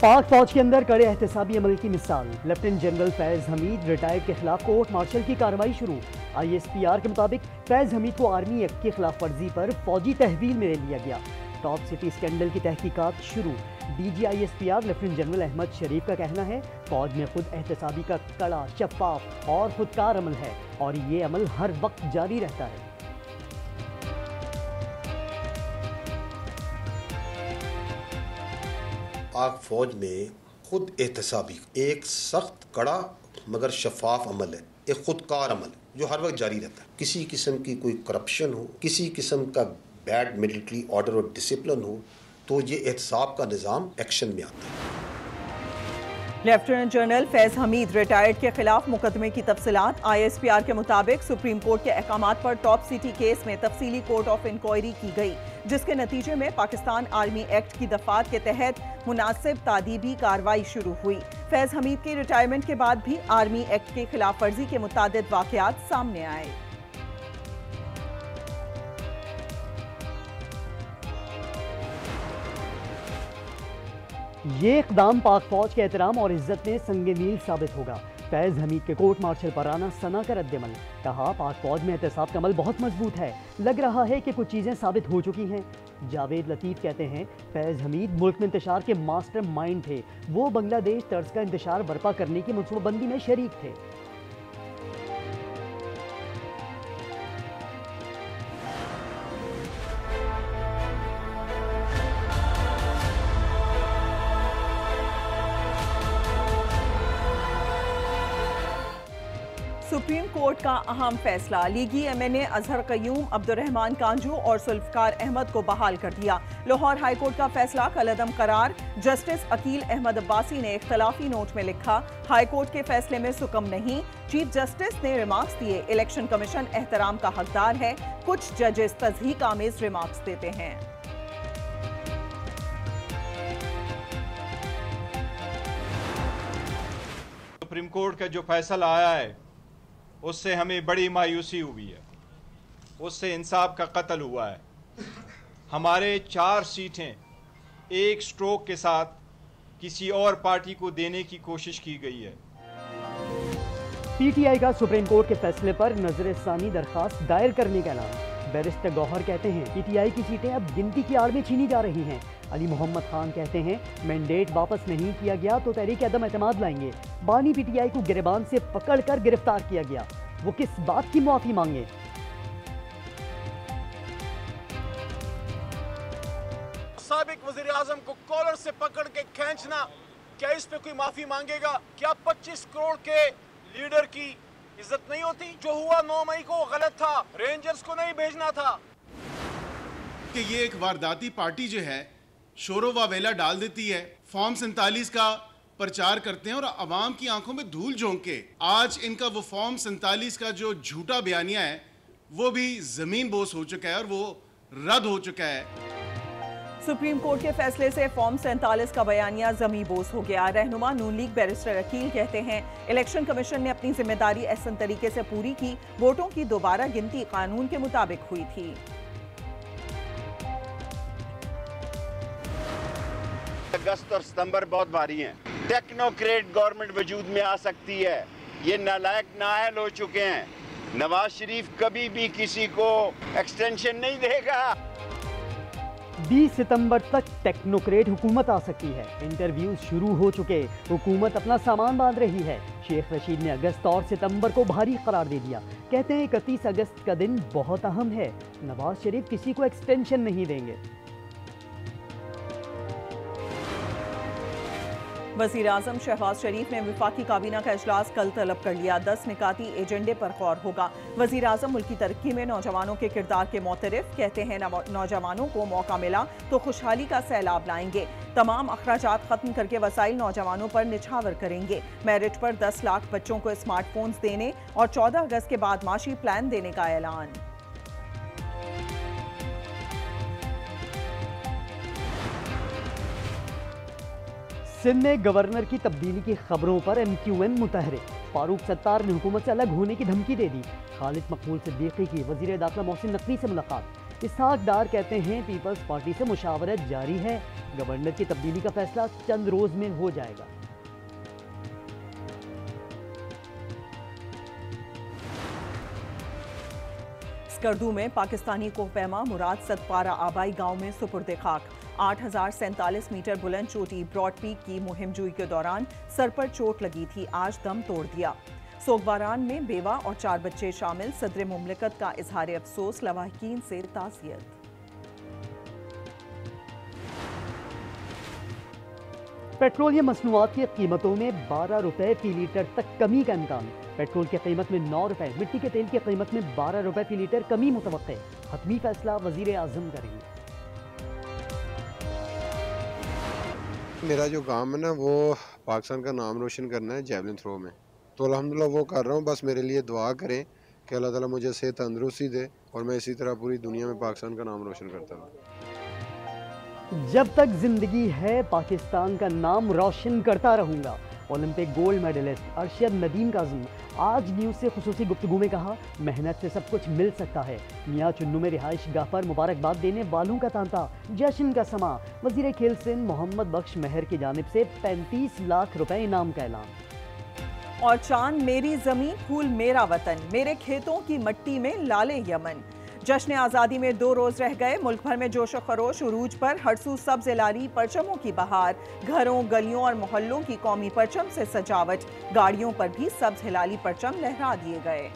पाक फौज के अंदर कड़े एहतसाबी अमल की मिसाल। Lieutenant general Faiz Hamid retired के खिलाफ कोर्ट मार्शल की कार्रवाई शुरू। ISPR के मुताबिक फैज हमीद को आर्मी एक्ट की खिलाफ वर्जी पर फौजी तहवील में ले लिया गया। टॉप सिटी स्कैंडल की तहकीकात शुरू। DG ISPR lieutenant general Ahmed Sharif का कहना है फौज में खुद एहतसाबी का कड़ा, शफाफ और खुदकार अमल है और ये अमल हर वक्त जारी रहता है। पाक फौज में खुद एहतसाबी एक सख्त कड़ा मगर शफाफ अमल है, एक खुदकार अमल जो हर वक्त जारी रहता है। किसी किस्म की कोई करप्शन हो, किसी किस्म का बैड मिलिट्री ऑर्डर और डिसिप्लिन हो तो ये एहतसाब का निज़ाम एक्शन में आता है। Lieutenant general Faiz Hamid retired के खिलाफ मुकदमे की तफसीलात। ISPR के मुताबिक सुप्रीम कोर्ट के अहकामात पर टॉप सिटी केस में तफसीली कोर्ट ऑफ इंक्वायरी की गई, जिसके नतीजे में पाकिस्तान आर्मी एक्ट की दफात के तहत मुनासिब तादीबी कार्रवाई शुरू हुई। फैज हमीद की रिटायरमेंट के बाद भी आर्मी एक्ट के खिलाफ वर्जी के मुतादिद वाकयात सामने आए। ये इक़दाम पाक फौज के एहतराम और इज्जत में संगे मील साबित होगा। फैज हमीद के कोर्ट मार्शल पर आना सना का रद्दमल। कहा पाक फौज में एहतसाब का अमल बहुत मजबूत है, लग रहा है कि कुछ चीज़ें साबित हो चुकी हैं। जावेद लतीफ़ कहते हैं फैज हमीद मुल्क में इंतशार के मास्टर माइंड थे, वो बांग्लादेश तर्ज का इंतशार बर्पा करने की मनसूबाबंदी में शरीक थे। सुप्रीम कोर्ट का अहम फैसला। लीगी MNA अजहर कयूम, अब्दुर्रहमान कांजू और जुल्फकार अहमद को बहाल कर दिया। लाहौर हाई कोर्ट का फैसला कलअदम करार। जस्टिस अकील अहमद अब्बासी ने इख्तलाफी नोट में लिखा हाई कोर्ट के फैसले में सुकम नहीं। चीफ जस्टिस ने रिमार्क्स दिए इलेक्शन कमीशन एहतराम का हकदार है। कुछ जजेस तज़हीक आमेज रिमार्क्स देते हैं। सुप्रीम कोर्ट का जो फैसला आया है उससे हमें बड़ी मायूसी हुई है, उससे इंसाफ का कत्ल हुआ है। हमारे 4 सीटें एक स्ट्रोक के साथ किसी और पार्टी को देने की कोशिश की गई है। PTI का सुप्रीम कोर्ट के फैसले पर नजर-ए-सानी दरखास्त दायर करने का ऐलान। बैरिस्टर गौहर कहते हैं PTI की सीटें अब गिनती की आड़ में छीनी जा रही हैं। अली मोहम्मद खान कहते हैं मैंडेट वापस नहीं किया गया तो तहरीक अदम एतमाद लाएंगे। बानी PTI को गिरबान से पकड़कर गिरफ्तार किया गया, वो किस बात की माफी मांगे। साबिक वज़ीर आज़म को कॉलर से पकड़ के खींचना, क्या इस पे कोई माफी मांगेगा? क्या 25 करोड़ के लीडर की इज्जत नहीं होती? जो हुआ 9 मई को गलत था, रेंजर्स को नहीं भेजना था। कि ये एक वारदाती पार्टी जो है शोरो वावेला डाल देती है, फॉर्म 47 का प्रचार करते हैं और आवाम की आंखों में धूल झोंक के आज इनका वो फॉर्म 47 का जो झूठा बयानिया है वो भी जमीन बोस हो चुका है और वो रद्द हो चुका है। सुप्रीम कोर्ट के फैसले से फॉर्म 47 का बयानिया जमी बोस हो गया। रहनुमा नून लीग बैरिस्टर अकील कहते हैं इलेक्शन कमीशन ने अपनी जिम्मेदारी एहसन तरीके से पूरी की। वोटों की दोबारा गिनती कानून के मुताबिक हुई थी। अगस्त और सितंबर बहुत भारी हैं। टेक्नोक्रेट गवर्नमेंट वजूद में आ सकती है। ये नालायक नाअहल हो चुके हैं। नवाज शरीफ कभी भी किसी को एक्सटेंशन नहीं देगा। 20 सितंबर तक टेक्नोक्रेट हुकूमत आ सकती है। इंटरव्यूज शुरू हो चुके, हुकूमत अपना सामान बांध रही है। शेख रशीद ने अगस्त और सितंबर को भारी करार दे दिया। कहते हैं 31 अगस्त का दिन बहुत अहम है। नवाज शरीफ किसी को एक्सटेंशन नहीं देंगे। वज़ीर आज़म शहबाज शरीफ ने वफाकी काबीना का इजलास कल तलब कर लिया। 10 निकाती एजेंडे पर गौर होगा। वज़ीर आज़म मुल्क की तरक्की में नौजवानों के किरदार के मोतरफ। कहते हैं नौजवानों को मौका मिला तो खुशहाली का सैलाब लाएंगे। तमाम अखराजात खत्म करके वसाइल नौजवानों पर निछावर करेंगे। मेरिट पर 10 लाख बच्चों को स्मार्टफोन्स देने और 14 अगस्त के बाद माशी प्लान देने का ऐलान। सिंध में गवर्नर की तब्दीली की खबरों पर MQN मुतहरिक। फारूक सत्तार ने हुकूमत से अलग होने की धमकी दे दी। खालिद मकबूल सिद्दीकी की वज़ीर दाखिला मोहसिन नकवी से मुलाकात। इसहाक डार कहते हैं पीपल्स पार्टी से मुशावरत जारी है, गवर्नर की तब्दीली का फैसला चंद रोज में हो जाएगा। स्कर्दू में पाकिस्तानी कोहपैमा मुराद सतपारा आबाई गांव में सुपुर्द खाक। 8,047 मीटर बुलंद चोटी ब्रॉड पीक की मुहिम जुई के दौरान सर पर चोट लगी थी, आज दम तोड़ दिया। सोगवारान में बेवा और 4 बच्चे शामिल, सदर मुमलिकत का इजहार अफसोस, लवाहिकीन से ताज़ियत। पेट्रोलियम मसनूआत की कीमतों में 12 रुपए फी लीटर तक कमी का इम्कान। पेट्रोल की कीमत में 9 रुपए, मिट्टी के तेल की कीमत में 12 रुपए फी लीटर कमी मुतवक्के। हतमी फैसला वजीर आजम करेंगे। मेरा जो काम है ना वो पाकिस्तान का नाम रोशन करना है जैवलिन थ्रो में, तो अल्हम्दुलिल्लाह वो कर रहा हूँ। बस मेरे लिए दुआ करें कि अल्लाह ताला मुझे सेहत तंदुरुस्ती दे और मैं इसी तरह पूरी दुनिया में पाकिस्तान का नाम रोशन करता रहूँ। जब तक जिंदगी है पाकिस्तान का नाम रोशन करता रहूंगा। Olympic gold medalist Arshad Nadeem काज़म आज न्यूज़ से खुसूसी गुफ्तगू में कहा, मेहनत से सब कुछ मिल सकता है। मियाँ चुन्नू में रिहाइश गाह पर मुबारकबाद देने वालों का तांता, जश्न का समा। वजीर खेल सिंध मोहम्मद बख्श महर की जानिब से 35 लाख रुपए इनाम का ऐलान। और चांद मेरी जमीन, फूल मेरा वतन, मेरे खेतों की मट्टी में लाले यमन। जश्न आज़ादी में 2 रोज रह गए, मुल्क भर में जोश खरोश उरूज पर। हरसू सब्ज लारी परचमों की बहार, घरों गलियों और मोहल्लों की कौमी परचम से सजावट। गाड़ियों पर भी सब्ज हिलाली परचम लहरा दिए गए।